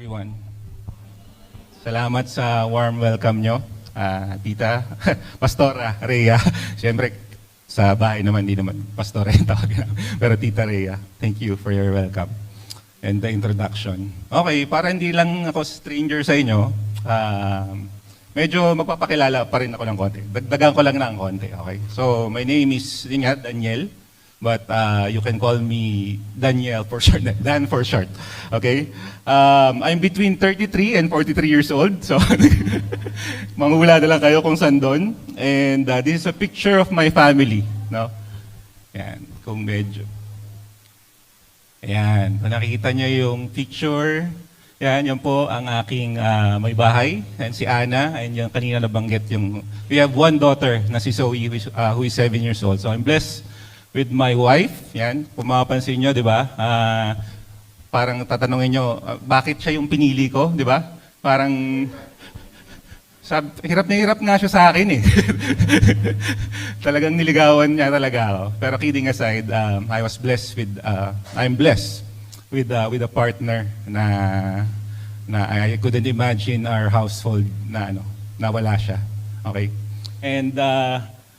everyone. Salamat sa warm welcome nyo, Tita, Pastora Rhea. Siyempre, sa bahay naman, di naman Pastora yung tawag na. Pero Tita Rhea, thank you for your welcome and the introduction. Okay, para hindi lang ako stranger sa inyo, medyo magpapakilala pa rin ako ng konti. Dagdagan ko lang ng konti, okay? So, my name is Daniel, but you can call me Daniel for short, Dan for short, okay? I'm between 33 and 43 years old, so manghula na lang kayo kung saan doon. And this is a picture of my family, no? Yan, kung medyo. Ayan, kung nakikita niyo yung picture, yan po ang aking may bahay, and si Ana, and yung kanina nabanggit yung, we have one daughter na si Zoe who is 7 years old. So I'm blessed with my wife, yan, kung mapapansin nyo, di ba? Parang tatanungin nyo, bakit siya yung pinili ko, di ba? Parang, hirap na hirap nga siya sa akin eh. Talagang niligawan niya talaga ako. Pero kidding aside, I was blessed with, I'm blessed with a partner na I couldn't imagine our household na wala siya. Okay? And,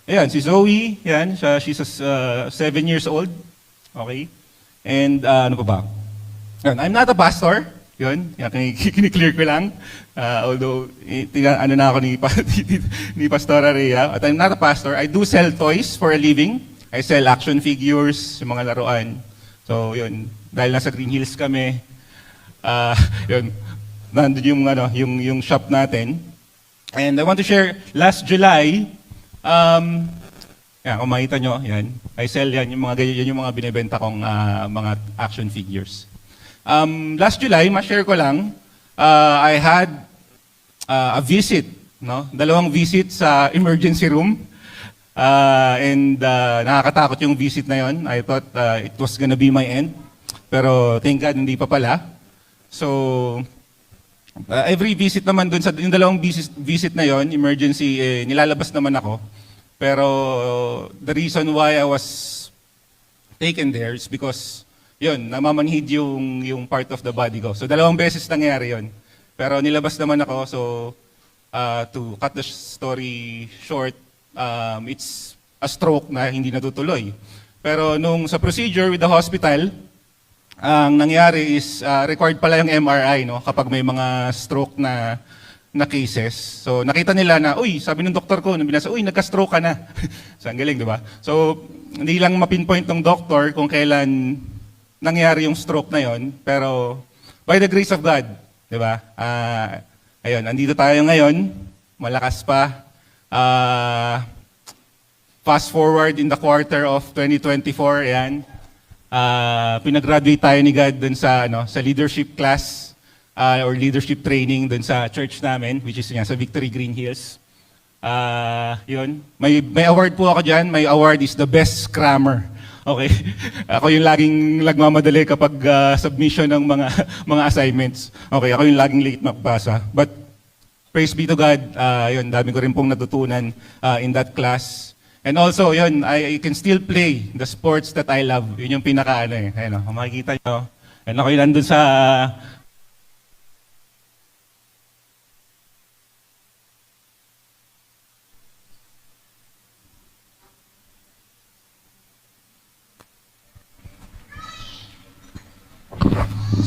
ayan, si Zoe, yan, she's 7 years old. Okay? And ano pa ba? Yan, I'm not a pastor. Yun, kiniklear ko lang. Although, ano na ako ni Pastora Rhea. But I'm not a pastor. I do sell toys for a living. I sell action figures, yung mga laruan. So, yun, dahil nasa Green Hills kami, yun, nandun yung shop natin. And I want to share, last July, yan, kung makita nyo, yan. I sell yan, yung mga binibenta kong mga action figures. Last July, ma-share ko lang, I had a visit, no? 2 visit sa emergency room. And nakakatakot yung visit na yon. I thought it was gonna be my end. Pero thank God, hindi pa pala. So, every visit naman dun sa yung 2 visit na yon, emergency, nilalabas naman ako. Pero the reason why I was taken there is because yun, namamanhid yung part of the body ko. So 2 beses nangyari yun. Pero nilabas naman ako, so to cut the story short, it's a stroke na hindi natutuloy. Pero nung sa procedure with the hospital, ang nangyari is required pala yung MRI, no, kapag may mga stroke na cases. So nakita nila na, uy, sabi ng doktor ko, nung binasa, uy, nagka-stroke ka na. So ang galing, di ba? So hindi lang mapinpoint ng doktor kung kailan nangyari yung stroke na yon, pero by the grace of God, di ba? Ayun, andito tayo ngayon, malakas pa. Fast forward in the quarter of 2024, ayan. Pinag-graduate tayo ni God dun sa leadership class or leadership training dun sa church namin, which is sa Victory Green Hills. Yun. May award po ako dyan. My award is the best scrammer. Okay? Ako yung laging nagmamadali kapag submission ng mga assignments. Okay, ako yung laging late makapasa. But praise be to God, yun, dami ko rin pong natutunan in that class. And also, yun, I can still play the sports that I love. Yun yung pinaka-ano eh. Ayun, makikita nyo. And ako yung nandun sa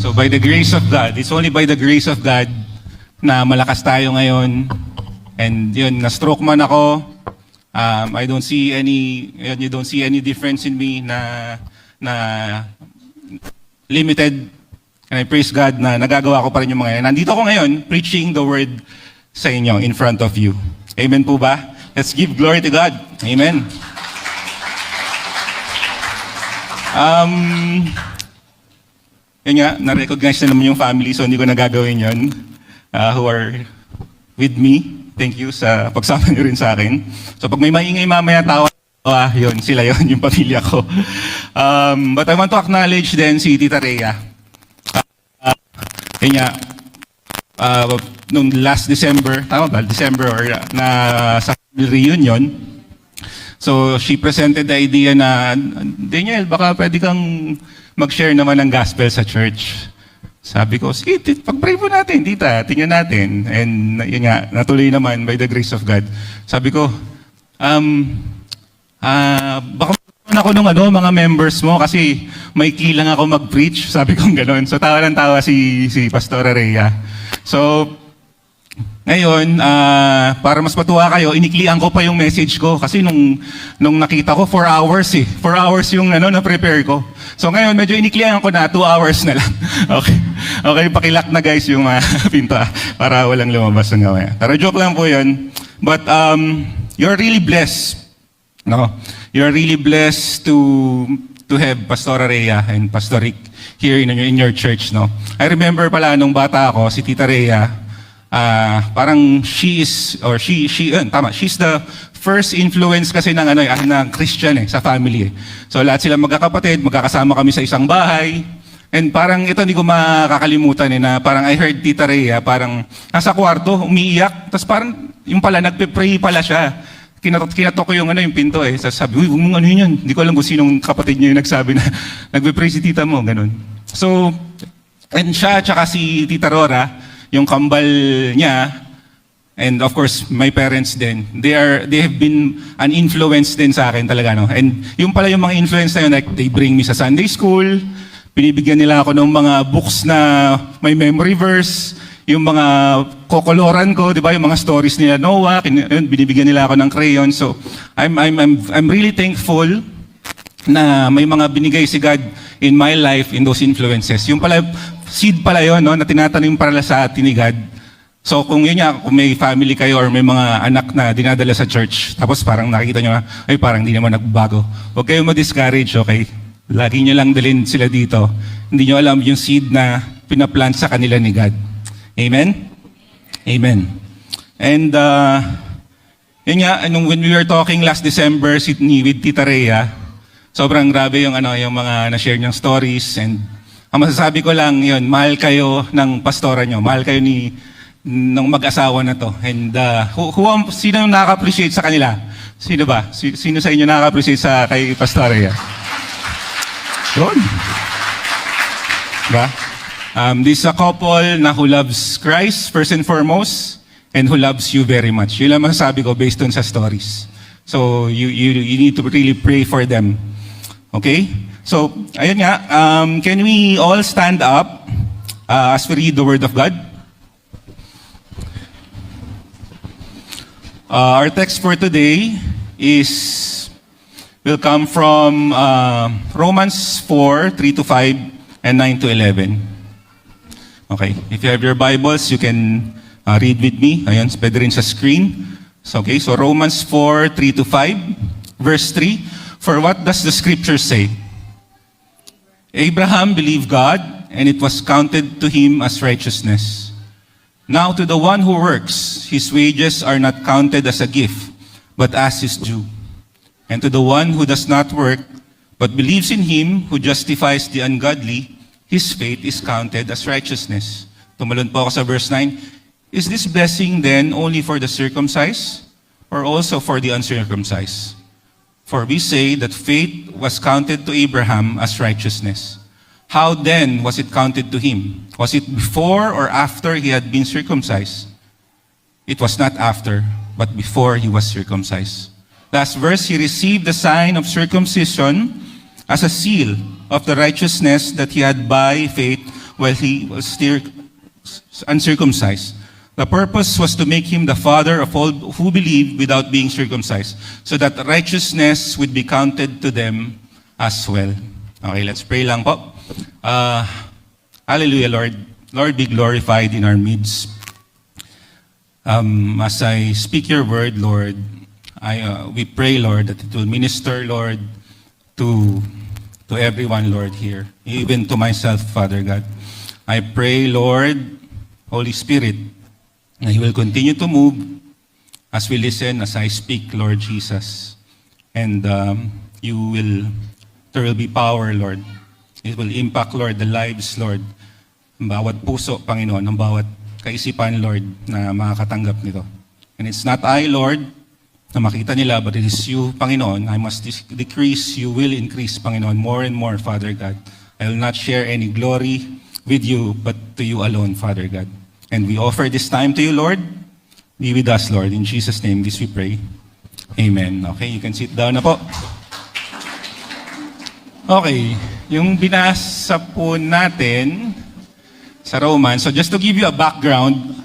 So by the grace of God, it's only by the grace of God na malakas tayo ngayon. And yun, na-stroke man ako, I don't see you don't see any difference in me na limited. And I praise God na nagagawa ko pa rin yung mga yan. Nandito ako ngayon, preaching the word sa inyo, in front of you. Amen po ba? Let's give glory to God. Amen. Yun nga, na-recognize na naman yung family, so hindi ko nagagawin yun. Who are with me, thank you sa pagsama nyo rin sa akin. So pag may maingay mamaya tawa, yun, sila yun, yung pamilya ko. But I want to acknowledge din si Tita Rhea. Yun nga, nung last December, tama ba? December or na sa reunion, so she presented the idea na, Daniel, baka pwede kang mag-share naman ng gospel sa church. Sabi ko, sige, pag-pray po natin, tita, tingnan natin. And yun nga, natuloy naman by the grace of God. Sabi ko, baka magkaroon ako nung mga members mo kasi may kilang ako mag-preach. Sabi ko gano'n. So tawa ng tawa si Pastora Rhea. So, ngayon, para mas matuwa kayo, iniklian ko pa yung message ko kasi nung nakita ko, 4 hours 4 hours yung na-prepare ko. So ngayon, medyo iniklian ko na, 2 hours na lang. Okay. Okay, pakilak na guys yung pinto para walang lumabas ng gawin. Pero joke lang po yun. But you're really blessed. No? You're really blessed to have Pastora Rhea and Pastor Rick here in your church. No? I remember pala nung bata ako, si Tita Rhea, parang she's the first influence kasi ng ng Christian sa family. So lahat sila magkakapatid, magkakasama kami sa isang bahay. And parang ito hindi ko makakalimutan na parang I heard Tita Rhea, parang nasa kwarto, umiiyak, tapos parang yung pala nagpe-pray pala siya. Kinatok ko yung yung pinto Sabi, uy, yun? Hindi ko alam kung sinong kapatid niya yung nagsabi na nagpe-pray si tita mo, ganun. So, and siya tsaka si Tita Rora, yung kambal niya, and of course, my parents din, they have been an influence din sa akin talaga, no? And yung pala yung mga influence na yun, like, they bring me sa Sunday school, binibigyan nila ako ng mga books na may memory verse, yung mga kokoloran ko, di ba, yung mga stories nila Noah, binibigyan nila ako ng crayon. So, I'm really thankful na may mga binigay si God in my life in those influences. Yung pala, seed pala yun, no, na tinatanim para sa atin ni God. So kung yun nga, kung may family kayo or may mga anak na dinadala sa church, tapos parang nakikita nyo ay parang hindi naman nagbago. Huwag kayong ma-discourage, okay? Lagi nyo lang dalhin sila dito. Hindi nyo alam yung seed na pinaplant sa kanila ni God. Amen? Amen. And yun nga, when we were talking last December with Tita Rhea, sobrang grabe yung mga na-share niyang stories. And ang masasabi ko lang yun, mahal kayo ng pastora nyo, mahal kayo ng mag-asawa na to. And sino yung nakaka-appreciate sa kanila? Sino ba? Sino sa inyo nakaka-appreciate kay Pastora Rhea? Yun. Diba? This is a couple na who loves Christ first and foremost and who loves you very much. Yun lang masasabi ko based on sa stories. So you need to really pray for them. Okay? So, ayun nga, can we all stand up as we read the Word of God? Our text for today will come from Romans 4, 3-5, and 9-11. Okay, if you have your Bibles, you can read with me. Ayan, pwede rin sa screen. So, okay, so Romans 4, 3-5, verse 3. For what does the scripture say? Abraham believed God, and it was counted to him as righteousness. Now to the one who works, his wages are not counted as a gift, but as his due. And to the one who does not work, but believes in him who justifies the ungodly, his faith is counted as righteousness. Tumalon po ako sa verse 9. Is this blessing then only for the circumcised, or also for the uncircumcised? For we say that faith was counted to Abraham as righteousness. How then was it counted to him? Was it before or after he had been circumcised? It was not after, but before he was circumcised. Last verse, he received the sign of circumcision as a seal of the righteousness that he had by faith while he was still uncircumcised. The purpose was to make him the father of all who believe without being circumcised, so that righteousness would be counted to them as well. Okay, let's pray lang po. Hallelujah, Lord. Lord, be glorified in our midst. As I speak your word, Lord, we pray, Lord, that it will minister, Lord, to everyone, Lord, here, even to myself, Father God. I pray, Lord, Holy Spirit, na you will continue to move as we listen, as I speak, Lord Jesus. And there will be power, Lord. It will impact, Lord, the lives, Lord, ng bawat puso, Panginoon, ng bawat kaisipan, Lord, na makakatanggap nito. And it's not I, Lord, na makita nila, but it is you, Panginoon. I must decrease, you will increase, Panginoon, more and more, Father God. I will not share any glory with you, but to you alone, Father God. And we offer this time to you, Lord. Be with us, Lord. In Jesus' name, this we pray. Amen. Okay, you can sit down na po. Okay, yung binasa po natin sa Romans. So just to give you a background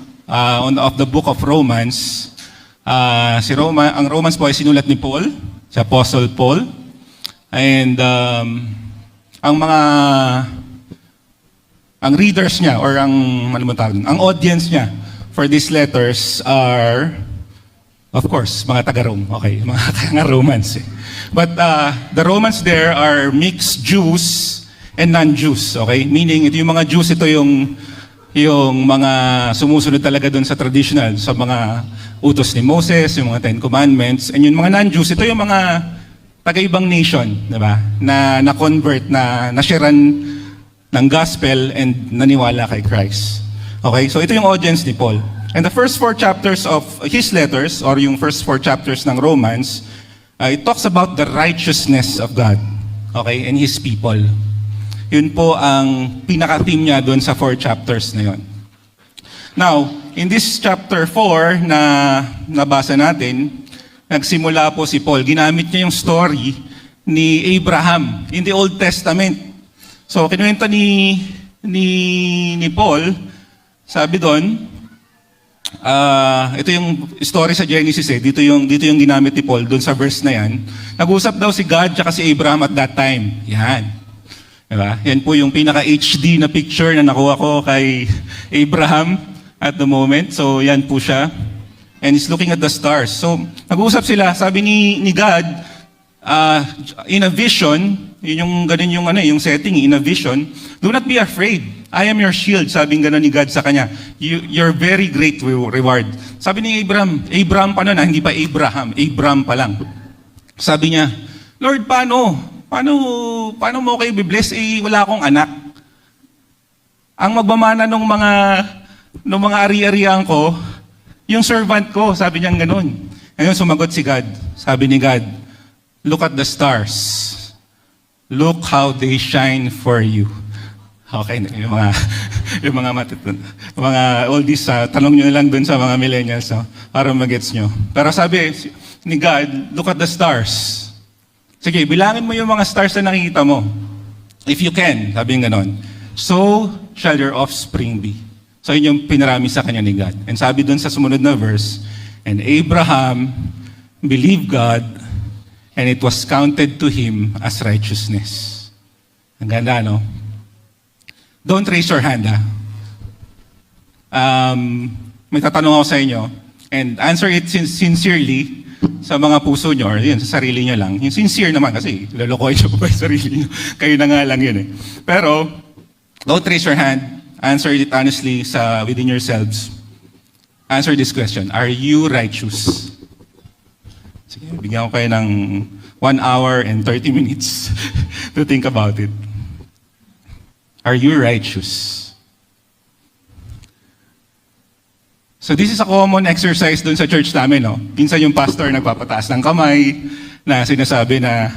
of the book of Romans, ang Romans po ay sinulat ni Paul, si Apostle Paul. And ang readers niya or ang audience niya for these letters are, of course, mga taga-Rome. Okay, mga taga-Romans. But the Romans there are mixed Jews and non-Jews, okay? Meaning, ito yung mga Jews, ito yung mga sumusunod talaga doon sa traditional, sa mga utos ni Moses, yung mga Ten Commandments, and yung mga non-Jews, ito yung mga taga-ibang nation, di ba? Na convert, na nasharean ng gospel and naniwala kay Christ. Okay, so ito yung audience ni Paul. And the first 4 chapters of his letters, or yung first 4 chapters ng Romans, it talks about the righteousness of God, okay, and His people. Yun po ang pinaka-theme niya doon sa 4 chapters na yun. Now, in this chapter 4 na nabasa natin, nagsimula po si Paul. Ginamit niya yung story ni Abraham in the Old Testament. So, kinuwento ni Paul, sabi doon, ito yung story sa Genesis Dito yung ginamit ni Paul doon sa verse na yan. Nag-usap daw si God at si Abraham at that time. Yan. Diba? Yan po yung pinaka-HD na picture na nakuha ko kay Abraham at the moment. So, yan po siya. And he's looking at the stars. So, nag-uusap sila. Sabi ni God, in a vision, yun yung ganun yung setting, in a vision, do not be afraid. I am your shield. Sabi ganun ni God sa kanya. Your very great reward. Sabi ni Abraham pa nun, hindi pa Abraham pa lang. Sabi niya, Lord, paano mo kayo bibless? Wala akong anak. Ang magmamana nung mga ari-arian ko, yung servant ko, sabi niya ganun. Ngayon sumagot si God. Sabi ni God, look at the stars. Look how they shine for you. Okay, yung mga oldies, tanong nyo lang dun sa mga millennials para magets nyo. Pero sabi ni God, look at the stars. Sige, bilangin mo yung mga stars na nakikita mo. If you can, sabi nga ganon. So shall your offspring be. So yun yung pinarami sa kanya ni God. And sabi dun sa sumunod na verse, and Abraham believed God, and it was counted to him as righteousness. Ang ganda, no? Don't raise your hand, may tatanong ako sa inyo, and answer it sincerely, sa mga puso nyo, or yun, sa sarili nyo lang. Yung sincere naman, kasi lolokoy nyo pa yung sarili nyo. Kayo na nga lang yun eh. Pero, don't raise your hand. Answer it honestly within yourselves. Answer this question. Are you righteous? Sige, bigyan ko kayo ng 1 hour and 30 minutes to think about it. Are you righteous? So this is a common exercise dun sa church namin, no? Minsan yung pastor nagpapataas ng kamay na sinasabi na,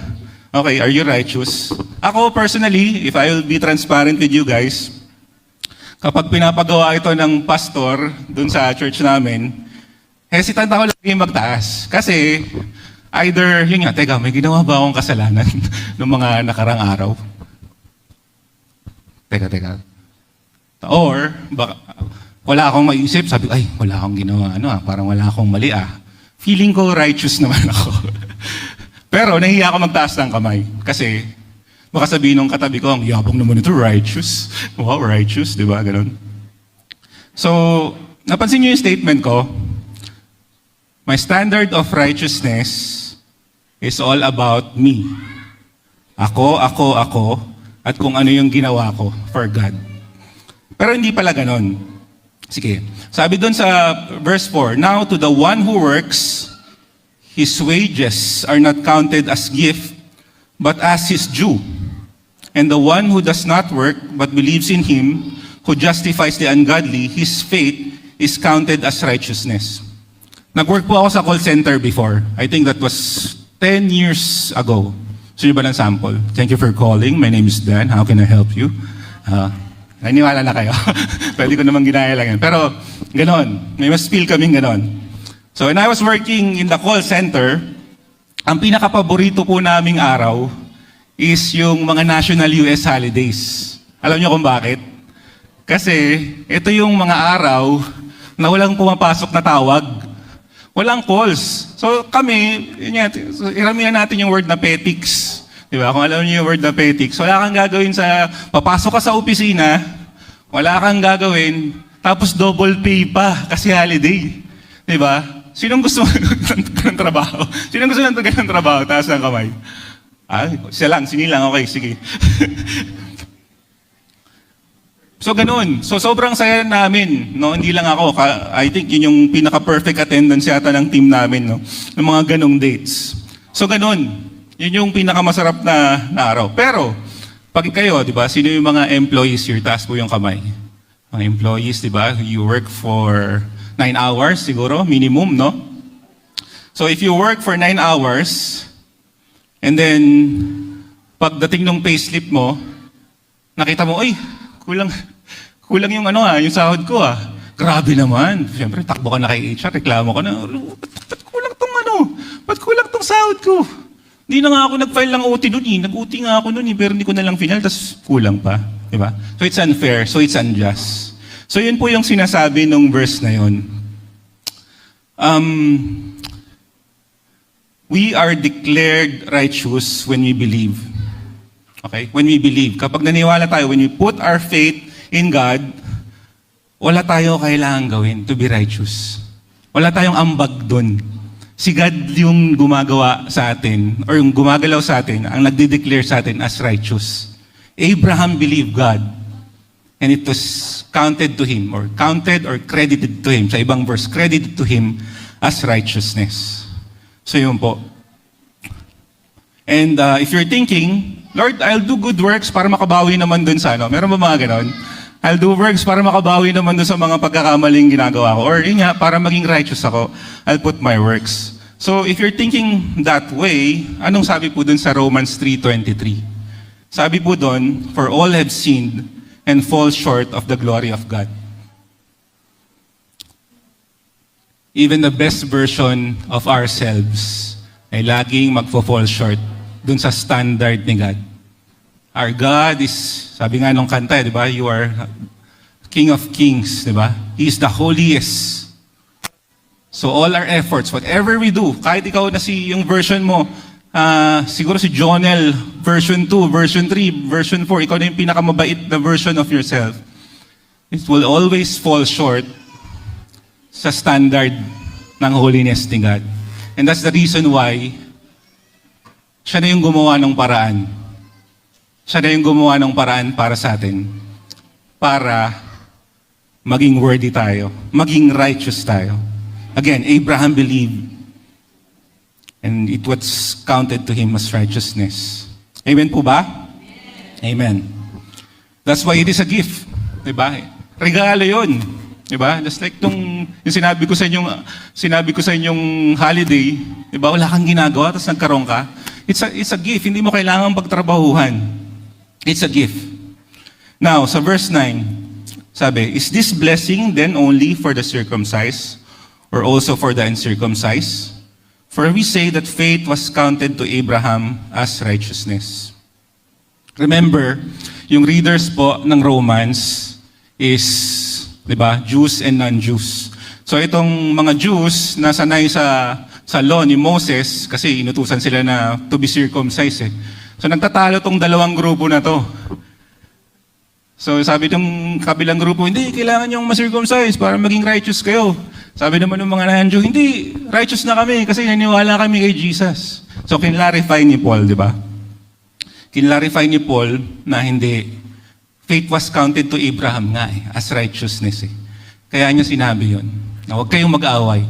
okay, are you righteous? Ako personally, if I will be transparent with you guys, kapag pinapagawa ito ng pastor dun sa church namin, hesitant ako lagi magtaas. Kasi either, yun nga, teka, may ginawa ba akong kasalanan ng mga nakarang araw? Teka. Or, baka, wala akong maisip, sabi ko, ay, wala akong ginawa, parang wala akong mali Feeling ko righteous naman ako. Pero nahiya ako magtaas ng kamay. Kasi, baka sabihin ng katabi ko, ang yabang naman ito, righteous. Wow, righteous, di ba? Ganun. So, napansin niyo yung statement ko, my standard of righteousness is all about me. Ako, at kung ano yung ginawa ko for God. Pero hindi pala ganon. Sige. Sabi doon sa verse 4, now to the one who works, his wages are not counted as gift, but as his due. And the one who does not work, but believes in him, who justifies the ungodly, his faith is counted as righteousness. Nag-work po ako sa call center before. I think that was 10 years ago. Sino ba ng sample? Thank you for calling. My name is Dan. How can I help you? Naniwala na kayo. Pwede ko naman ginaya lang yan. Pero, ganon. May mas feel kaming ganon. So, when I was working in the call center, ang pinaka-paborito po naming araw is yung mga national US holidays. Alam niyo kung bakit? Kasi, ito yung mga araw na walang pumapasok na tawag. Walang calls. So, kami, iramihan natin yung word na petics. Di ba? Kung alam niyo yung word na petics, wala kang gagawin papasok ka sa opisina, wala kang gagawin, tapos double pay pa kasi holiday. Di ba? Sinong gusto ng trabaho? Sinong gusto ng trabaho? Taas ng kamay. Siya lang, sinilang, okay, sige. So, ganun. So, sobrang saya namin, no? Hindi lang ako. I think yun yung pinaka-perfect attendance yata ng team namin, no? Ng mga ganung dates. So, ganun. Yun yung pinaka-masarap na araw. Pero, pag kayo, di ba, sino yung mga employees here? Taas po yung kamay. Mga employees, di ba? You work for 9 hours siguro, minimum, no? So if you work for 9 hours, and then, pagdating ng payslip mo, nakita mo, ay, kulang yung yung sahod ko Grabe naman. Siyempre, takbo ka na kay HR, reklamo ka na, ba't kulang tong sahod ko? Hindi na nga ako nag-file ng OT nun Nag-OT nga ako nun pero hindi ko na lang final, tas kulang pa. Diba? So it's unfair, so it's unjust. So yun po yung sinasabi nung verse na yun. We are declared righteous when we believe. Okay? When we believe. Kapag naniwala tayo, when we put our faith in God, wala tayo kailangan gawin to be righteous. Wala tayong ambag dun. Si God yung gumagawa sa atin, or yung gumagalaw sa atin, ang nagde-declare sa atin as righteous. Abraham believed God. And it was counted to him, or counted or credited to him. Sa ibang verse, credited to him as righteousness. So yun po. And if you're thinking, Lord, I'll do good works para makabawi naman dun sa Meron ba mga ganon? I'll do works para makabawi naman dun sa mga pagkakamaling ginagawa ko. Or yun nga, para maging righteous ako, I'll put my works. So if you're thinking that way, anong sabi po dun sa Romans 3:23? Sabi po dun, for all have sinned and fall short of the glory of God. Even the best version of ourselves ay laging magfo-fall short dun sa standard ni God. Our God is, sabi nga nung kanta, di ba? You are King of Kings, di ba? He is the holiest. So all our efforts, whatever we do, kahit ikaw na yung version mo, siguro si Jonel, version 2, version 3, version 4, ikaw na yung pinakamabait na version of yourself. It will always fall short sa standard ng holiness ni God. And that's the reason why siya na yung gumawa ng paraan. Siya na yung gumawa ng paraan para sa atin. Para maging worthy tayo. Maging righteous tayo. Again, Abraham believed. And it was counted to him as righteousness. Amen po ba? Amen. That's why it is a gift. Diba? Regalo yun. Diba? Just like yung sinabi ko sa inyong holiday, diba? Wala kang ginagawa, tapos nagkaroon ka. It's a gift. Hindi mo kailangan pagtrabahuhan. It's a gift. Now, sa verse 9, sabi, is this blessing then only for the circumcised or also for the uncircumcised? For we say that faith was counted to Abraham as righteousness. Remember, yung readers po ng Romans is, di ba, Jews and non-Jews. So itong mga Jews na sanay sa law ni Moses, kasi inutusan sila na to be circumcised eh. So nagtatalo tong dalawang grupo na to. So sabi ng kabilang grupo, hindi, kailangan yung ma-circumcise para maging righteous kayo. Sabi naman ng mga non-Jew, hindi, righteous na kami kasi naniwala kami kay Jesus. So kinlarify ni Paul, di ba? Kinlarify ni Paul na hindi, faith was counted to Abraham nga as righteousness eh. Kaya niya sinabi yun, na huwag kayong mag-aaway.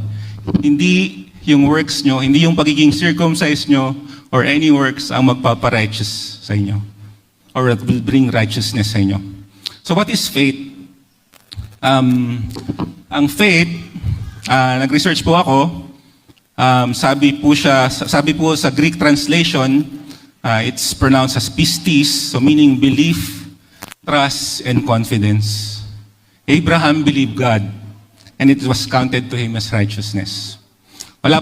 Hindi yung works nyo, hindi yung pagiging circumcised nyo or any works ang magpapa-righteous sa inyo or will bring righteousness sa inyo. So what is faith? Ang faith, nag-research po ako, sabi po sa Greek translation, it's pronounced as pistis, so meaning belief, trust, and confidence. Abraham believed God, and it was counted to him as righteousness. Wala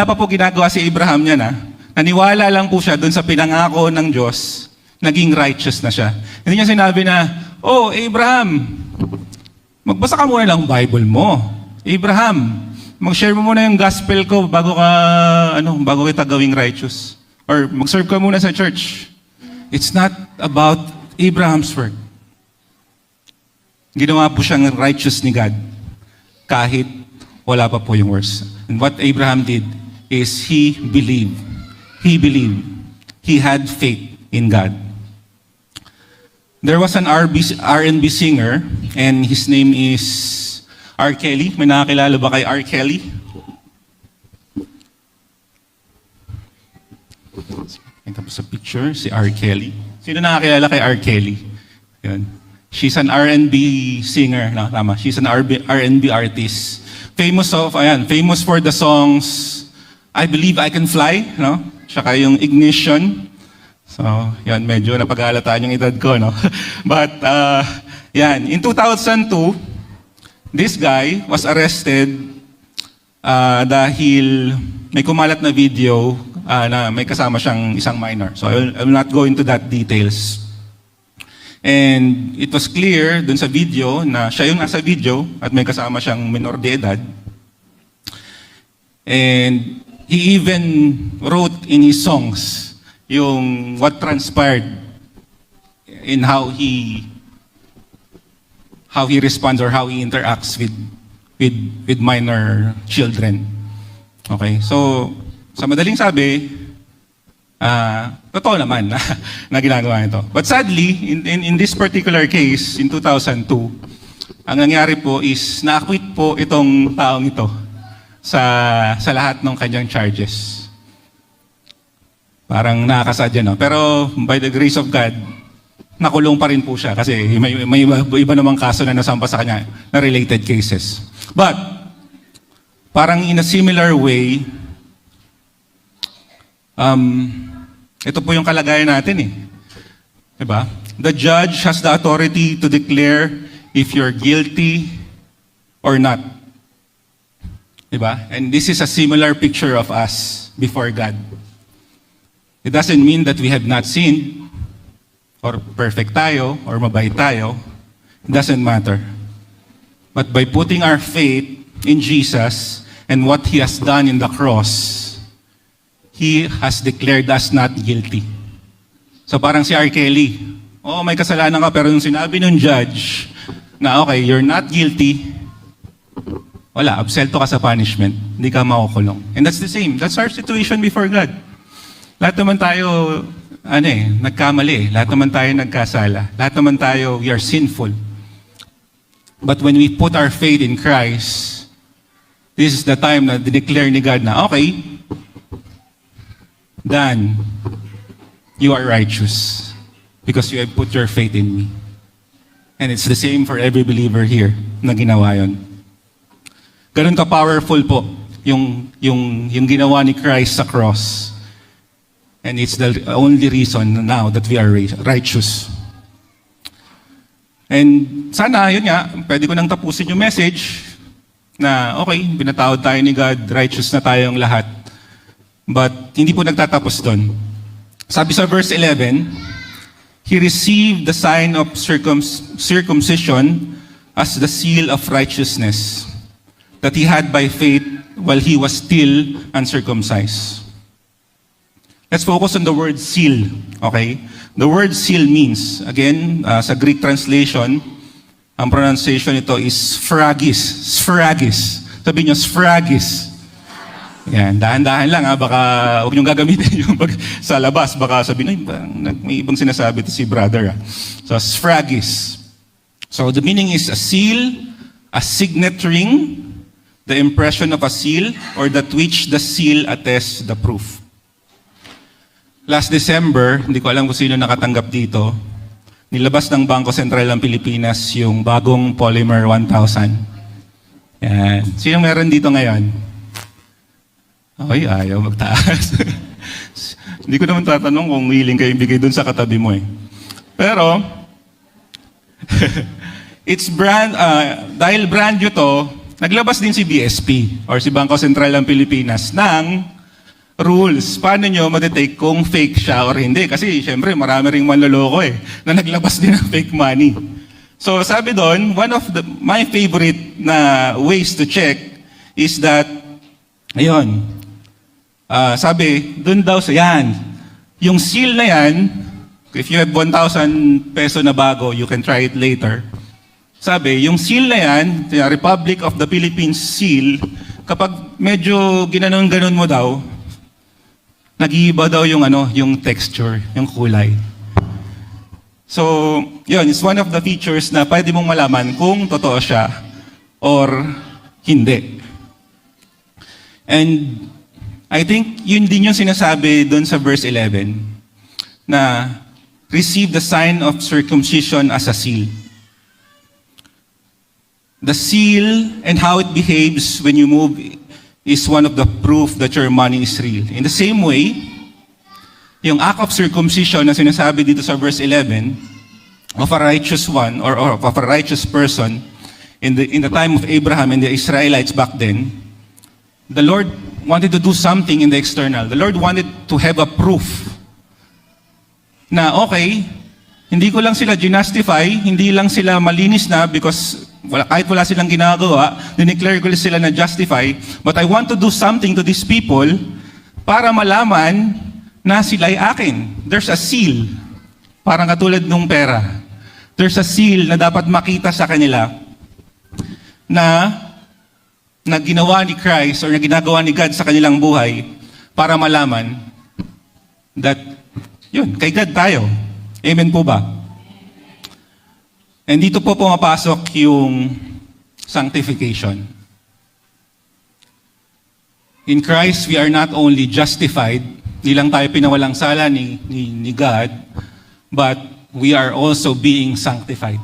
pa po ginagawa si Abraham niya na. Naniwala lang po siya dun sa pinangako ng Diyos, naging righteous na siya. Hindi niya sinabi na, oh, Abraham, magbasa ka muna ng Bible mo. Abraham, mag-share mo muna yung gospel ko bago kita gawing righteous. Or mag-serve ka muna sa church. It's not about Abraham's work. Ginawa po siyang righteous ni God kahit wala pa po yung works. And what Abraham did is he believed. He believed. He had faith in God. There was an R&B singer and his name is R. Kelly. May nakakilala ba kay R. Kelly? Ito po sa picture, si R. Kelly. Sino nakakilala kay R. Kelly? Yan. She's an R&B singer. No, tama. She's an R&B artist. Famous for the songs I Believe I Can Fly, no? Tsaka yung Ignition. So, yan, medyo napag-aalataan yung edad ko, no? But, in 2002, this guy was arrested dahil may kumalat na video na may kasama siyang isang minor. So, I will not go into that details. And it was clear dun sa video na siya yung nasa video at may kasama siyang minor de edad. And he even wrote in his songs yung what transpired in how he responds or how he interacts with minor children. Okay? So, sa madaling sabi, totoo naman na ginagawa ito. But sadly, in this particular case, in 2002, ang nangyari po is na-acquit po itong taong ito sa lahat ng kanyang charges. Parang nakakasadya, no? Pero by the grace of God, nakulong pa rin po siya kasi may iba namang kaso na nasampa sa kanya na related cases. But, parang in a similar way, ito po yung kalagayan natin eh. Diba? The judge has the authority to declare if you're guilty or not. Diba? And this is a similar picture of us before God. It doesn't mean that we have not sinned, or perfect tayo, or mabait tayo. It doesn't matter. But by putting our faith in Jesus and what He has done in the cross, He has declared us not guilty. So parang si R. Kelly, may kasalanan ka, pero yung sinabi ng judge na okay, you're not guilty, wala, abselto ka sa punishment, hindi ka makukulong. And that's the same. That's our situation before God. Lahat naman tayo, nagkamali. Lahat naman tayo nagkasala. Lahat naman tayo, we are sinful. But when we put our faith in Christ, this is the time na dineclare ni God na, okay, Dan, you are righteous because you have put your faith in me. And it's the same for every believer here na ginawa yun. Ganun ka-powerful po yung ginawa ni Christ sa cross. And it's the only reason now that we are righteous. And sana, yun nga, pwede ko nang tapusin yung message na okay, binatawad tayo ni God, righteous na tayong lahat. But hindi po nagtatapos doon. Sabi sa verse 11, He received the sign of circumcision as the seal of righteousness that he had by faith while he was still uncircumcised. Let's focus on the word seal, okay? The word seal means, again, sa Greek translation, ang pronunciation nito is sphragus. Sphragus. Sabi niyo, sphragus. Yan, dahan-dahan lang baka huwag niyong gagamitin yung sa labas, baka sabihin, may ibang sinasabi ito si brother. So, sphragus. So, the meaning is a seal, a signet ring, the impression of a seal, or that which the seal attests the proof. Last December, hindi ko alam kung sino nakatanggap dito, nilabas ng Bangko Sentral ng Pilipinas yung bagong Polymer 1000. Yan. Sino meron dito ngayon? Ay, ayaw magtaas. Hindi ko naman tatanong kung willing kayo ibigay dun sa katabi mo eh. Pero, It's dahil brand new to, naglabas din si BSP or si Bangko Sentral ng Pilipinas ng rules. Paano nyo madetect kung fake siya or hindi? Kasi syempre marami ring manloloko na naglabas din ng fake money. So sabi doon, one of my favorite na ways to check is that, ayun, sabi, doon daw sa yan, yung seal na yan, if you have 1,000 peso na bago, you can try it later. Sabi, yung seal na yan, the Republic of the Philippines seal, kapag medyo ginanon-ganon mo daw, nag-iiba daw yung texture, yung kulay. So, yun, it's one of the features na pwede mong malaman kung totoo siya or hindi. And I think yun din yung sinasabi doon sa verse 11 na receive the sign of circumcision as a seal. The seal and how it behaves when you move is one of the proof that your money is real. In the same way, yung act of circumcision na sinasabi dito sa verse 11 of a righteous one or of a righteous person in the time of Abraham and the Israelites back then, the Lord wanted to do something in the external. The Lord wanted to have a proof na okay, hindi ko lang sila ginastify, hindi lang sila malinis na because kahit wala silang ginagawa, dineclare ko sila na justify, but I want to do something to these people para malaman na sila ay akin. There's a seal, parang katulad ng pera. There's a seal na dapat makita sa kanila na ginawa ni Christ or na ginagawa ni God sa kanilang buhay para malaman that, yun, kay God tayo. Amen po ba? And dito po pumapasok yung sanctification. In Christ, we are not only justified, hindi lang tayo pinawalang sala ni God, but we are also being sanctified.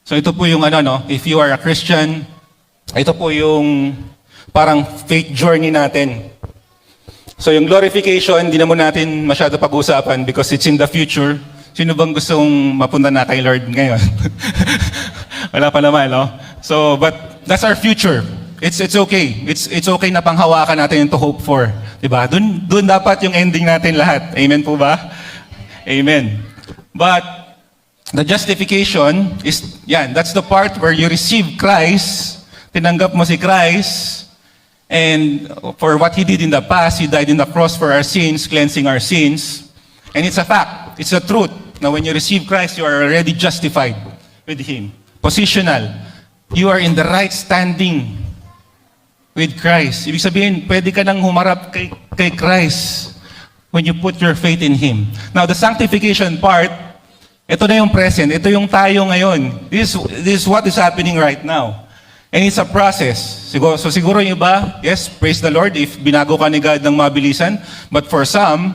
So ito po yung if you are a Christian, ito po yung parang faith journey natin. So yung glorification, hindi naman natin masyado pag-usapan because it's in the future. Sino bang gustong mapunta na kay Lord ngayon? Wala pa naman, no? So, but that's our future. It's okay. It's okay na panghawakan natin yung to hope for. Diba? Dun dapat yung ending natin lahat. Amen po ba? Amen. But the justification is, that's the part where you receive Christ, tinanggap mo si Christ, and for what He did in the past, He died in the cross for our sins, cleansing our sins. And it's a fact. It's a truth. Now, when you receive Christ, you are already justified with Him. Positional. You are in the right standing with Christ. Ibig sabihin, pwede ka nang humarap kay Christ when you put your faith in Him. Now, the sanctification part, ito na yung present. Ito yung tayo ngayon. This is what is happening right now. And it's a process. Siguro yung iba, yes, praise the Lord, if binago ka ni God ng mabilisan. But for some,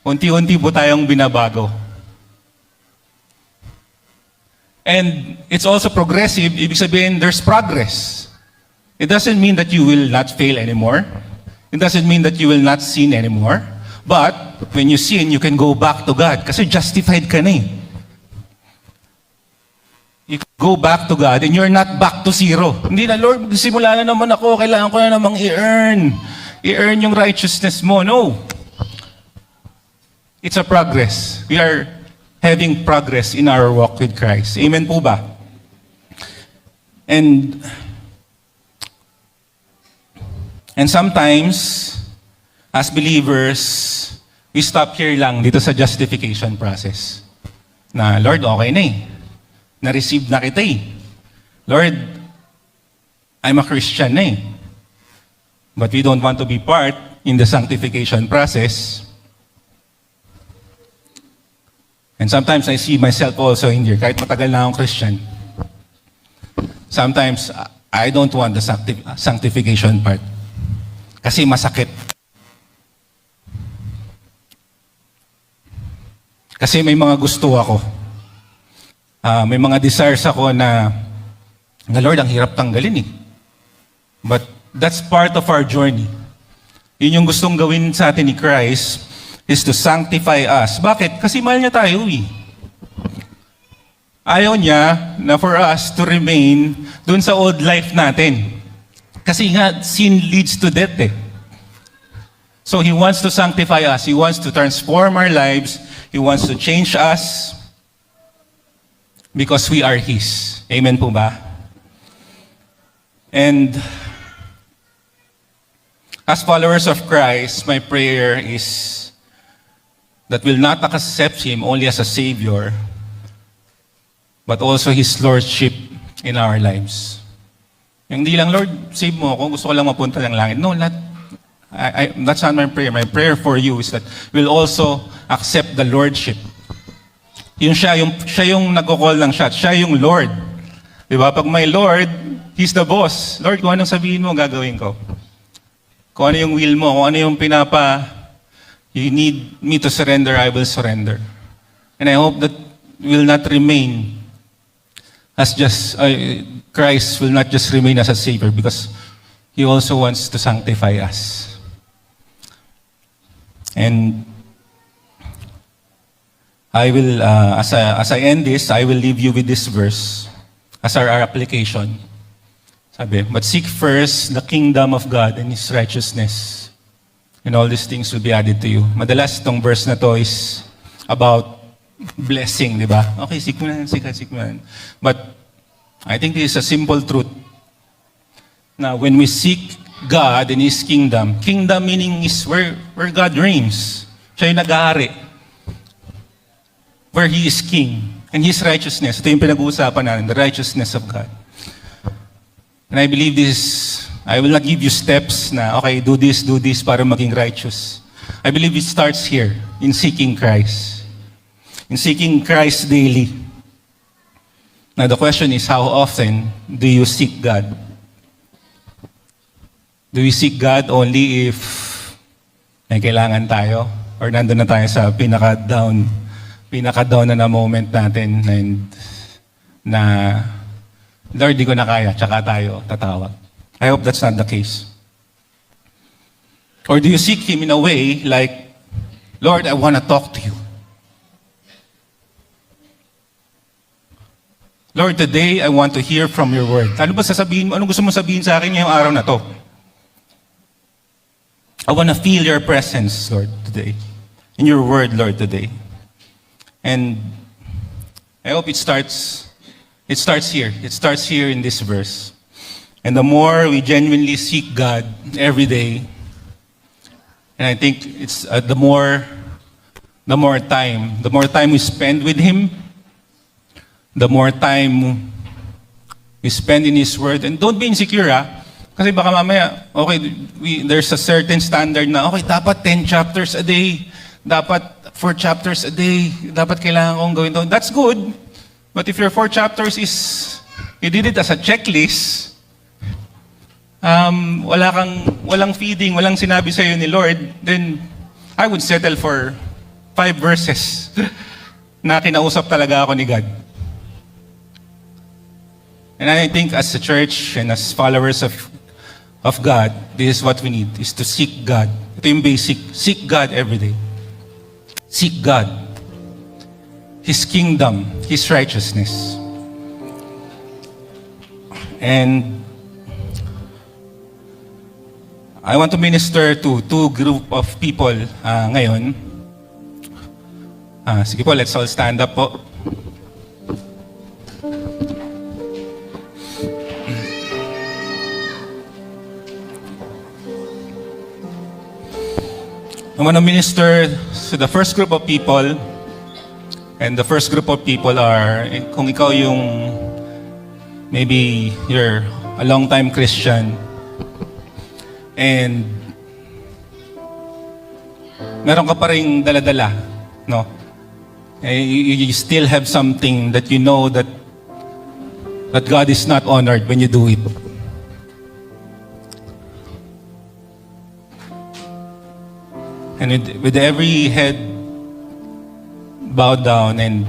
unti-unti po tayong binabago. And it's also progressive. Ibig sabihin, there's progress. It doesn't mean that you will not fail anymore. It doesn't mean that you will not sin anymore. But when you sin, you can go back to God. Kasi justified ka na eh. You can go back to God and you're not back to zero. Hindi na, Lord, simula na naman ako, kailangan ko na namang i-earn. I-earn yung righteousness mo. No. It's a progress. We are having progress in our walk with Christ. Amen po ba? And sometimes, as believers, we stop here lang dito sa justification process. Na, Lord, okay na eh. Na-receive na kita eh. Lord, I'm a Christian na eh. But we don't want to be part in the sanctification process. And sometimes I see myself also in here, kahit matagal na akong Christian. Sometimes I don't want the sanctification part. Kasi masakit. Kasi may mga gusto ako. May mga desires ako na Lord, ang hirap tanggalin eh. But that's part of our journey. Yun yung gustong gawin sa atin ni Christ, is to sanctify us. Bakit? Kasi mahal niya tayo eh. ayaw niya na for us to remain dun sa old life natin. Kasi nga, sin leads to death eh. So He wants to sanctify us. He wants to transform our lives. He wants to change us because we are His. Amen po ba? And as followers of Christ, my prayer is that we'll not accept Him only as a Savior, but also His Lordship in our lives. Yung hindi lang, Lord, save mo ako, gusto ko lang mapunta ng langit. No, that's not my prayer. My prayer for you is that we'll also accept the Lordship. Siya yung nag-call ng shot. Siya yung Lord. Diba? Pag may Lord, He's the boss. Lord, kung anong sabihin mo, gagawin ko. Kung ano yung will mo, kung ano yung you need me to surrender, I will surrender. And I hope that will not remain as Christ will not just remain as a Savior, because He also wants to sanctify us. And I will, as I end this, I will leave you with this verse as our application. Sabi, but seek first the kingdom of God and His righteousness, and all these things will be added to you. Madalas itong verse na to is about blessing, di ba? Okay, seek mo na. But I think this is a simple truth. Now, when we seek God and His kingdom meaning is where God reigns. Siya yung nag-aari. Where He is King. And His righteousness. Ito yung pinag-uusapan natin, the righteousness of God. And I believe I will not give you steps na, okay, do this para maging righteous. I believe it starts here, in seeking Christ. In seeking Christ daily. Now the question is, how often do you seek God? Do we seek God only if may kailangan tayo? Or nandun na tayo sa pinaka-down na moment natin and na, Lord, di ko na kaya, tsaka tayo tatawag. I hope that's not the case. Or do you seek Him in a way like, Lord, I want to talk to you. Lord, today I want to hear from your word. Ano ba sasabihin mo? Ano gusto mo sabihin sa akin ngayong araw na to? I want to feel your presence, Lord, today. In your word, Lord, today. And I hope it starts here. It starts here in this verse. And the more we genuinely seek God every day, and I think it's the more time we spend with Him, the more time we spend in His Word. And don't be insecure, Kasi baka mamaya, okay, there's a certain standard na, okay, dapat 10 chapters a day, dapat 4 chapters a day, dapat kailangan kong gawin to. That's good. But if your 4 chapters you did it as a checklist, walang feeding, walang sinabi sa'yo ni Lord, then I would settle for 5 verses na kinausap talaga ako ni God. And I think as a church and as followers of God, this is what we need, is to seek God. Ito yung basic. Seek God every day. Seek God. His kingdom, His righteousness. And I want to minister to 2 group of people ngayon. Sige po, let's all stand up po. I want to minister to the first group of people. And the first group of people are, kung ikaw yung, maybe you're a long-time Christian, and meron ka pa ring dala-dala, no? You still have something that you know that God is not honored when you do it. And with every head bowed down and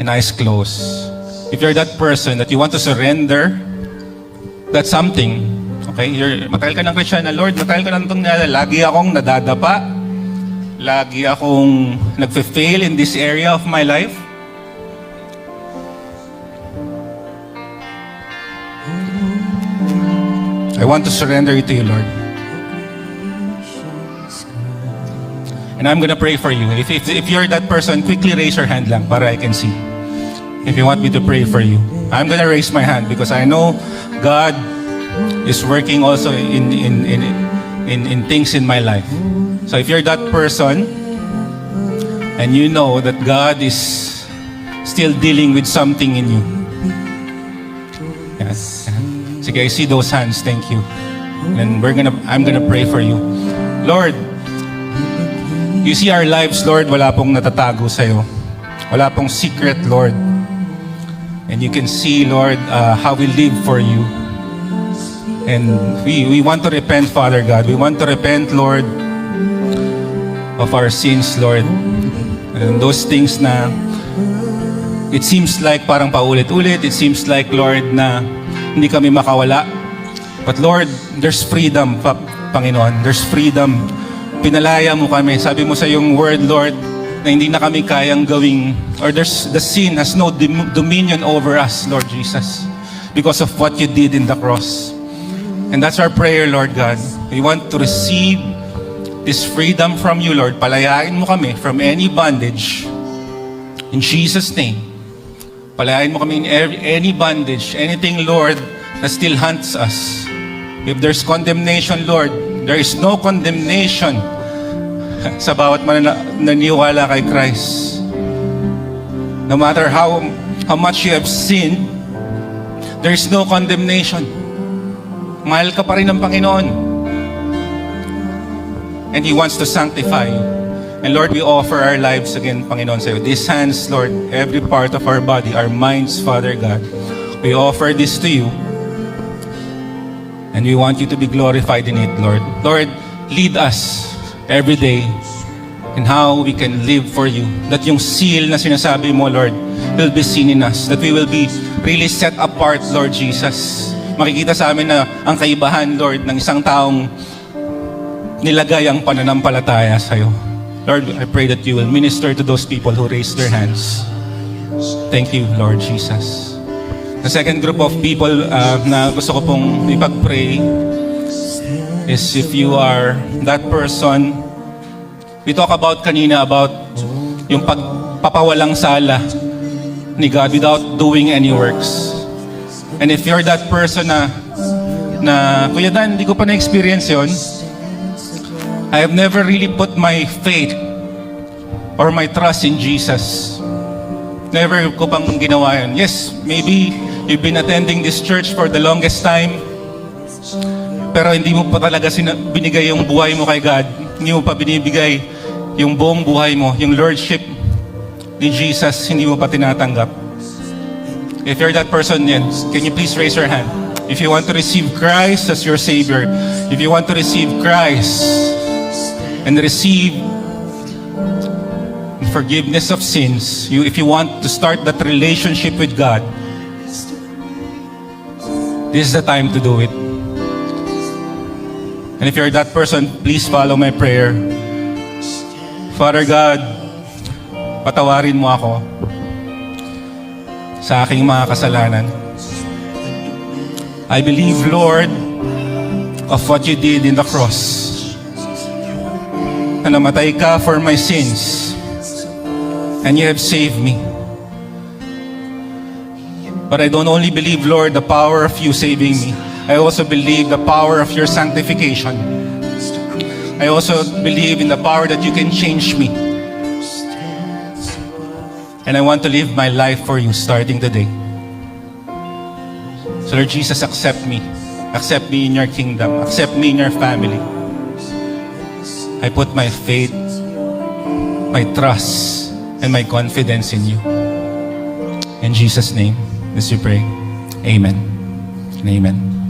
eyes closed, if you're that person that you want to surrender, that's something, okay? Matagal ka ng Christian na, Lord, matagal ka ng itong lagi akong nadadapa, lagi akong nagfe-fail in this area of my life. I want to surrender it to you, Lord. And I'm gonna pray for you. If you're that person, quickly raise your hand lang para I can see. If you want me to pray for you. I'm gonna raise my hand because I know God is working also in things in my life. So if you're that person, and you know that God is still dealing with something in you. Yes. Sige, I see those hands. Thank you. And I'm gonna pray for you. Lord, you see our lives, Lord, wala pong natatago sa'yo. Wala pong secret, Lord. And you can see, Lord, how we live for you. And we want to repent, Father God. We want to repent, Lord, of our sins, Lord. And those things na it seems like parang paulit-ulit. It seems like, Lord, na hindi kami makawala. But Lord, there's freedom, Panginoon. There's freedom. Pinalaya mo kami. Sabi mo sa iyong word, Lord, na hindi na kami kayang gawing, or the sin has no dominion over us, Lord Jesus, because of what you did in the cross. And that's our prayer, Lord God. We want to receive this freedom from you, Lord. Palayain mo kami from any bondage. In Jesus' name. Palayain mo kami in any bondage, anything, Lord, that still haunts us. If there's condemnation, Lord, there is no condemnation sa bawat naniniwala kay Christ. No matter how much you have sinned, there is no condemnation. Mahal ka pa rin ng Panginoon. And He wants to sanctify you. And Lord, we offer our lives again, Panginoon, sa iyo. These hands, Lord, every part of our body, our minds, Father God, we offer this to you. And we want you to be glorified in it, Lord. Lord, lead us every day in how we can live for you. That yung seal na sinasabi mo, Lord, will be seen in us. That we will be really set apart, Lord Jesus. Makikita sa amin na ang kaibahan, Lord, ng isang taong nilagay ang pananampalataya sa iyo. Lord, I pray that you will minister to those people who raise their hands. Thank you, Lord Jesus. The second group of people na gusto ko pong ipag-pray is if you are that person. We talk about kanina about yung pagpapawalang sala ni God without doing any works. And if you're that person na Kuya Dan, hindi ko pa na-experience yon. I have never really put my faith or my trust in Jesus. Never ko pang ginawa yun. Yes, maybe you've been attending this church for the longest time, pero hindi mo pa talaga binigay yung buhay mo kay God. Hindi mo pa binibigay yung buong buhay mo, yung lordship ni Jesus, hindi mo pa tinatanggap. If you're that person, yan, can you please raise your hand? If you want to receive Christ as your Savior, if you want to receive Christ and receive forgiveness of sins, if you want to start that relationship with God, this is the time to do it. And if you're that person, please follow my prayer. Father God, patawarin mo ako sa aking mga kasalanan. I believe, Lord, of what you did in the cross. Na namatay ka for my sins. And you have saved me. But I don't only believe, Lord, the power of you saving me. I also believe the power of your sanctification. I also believe in the power that you can change me. And I want to live my life for you starting today. So Lord Jesus, accept me. Accept me in your kingdom. Accept me in your family. I put my faith, my trust, and my confidence in you. In Jesus' name, as we pray. Amen and amen.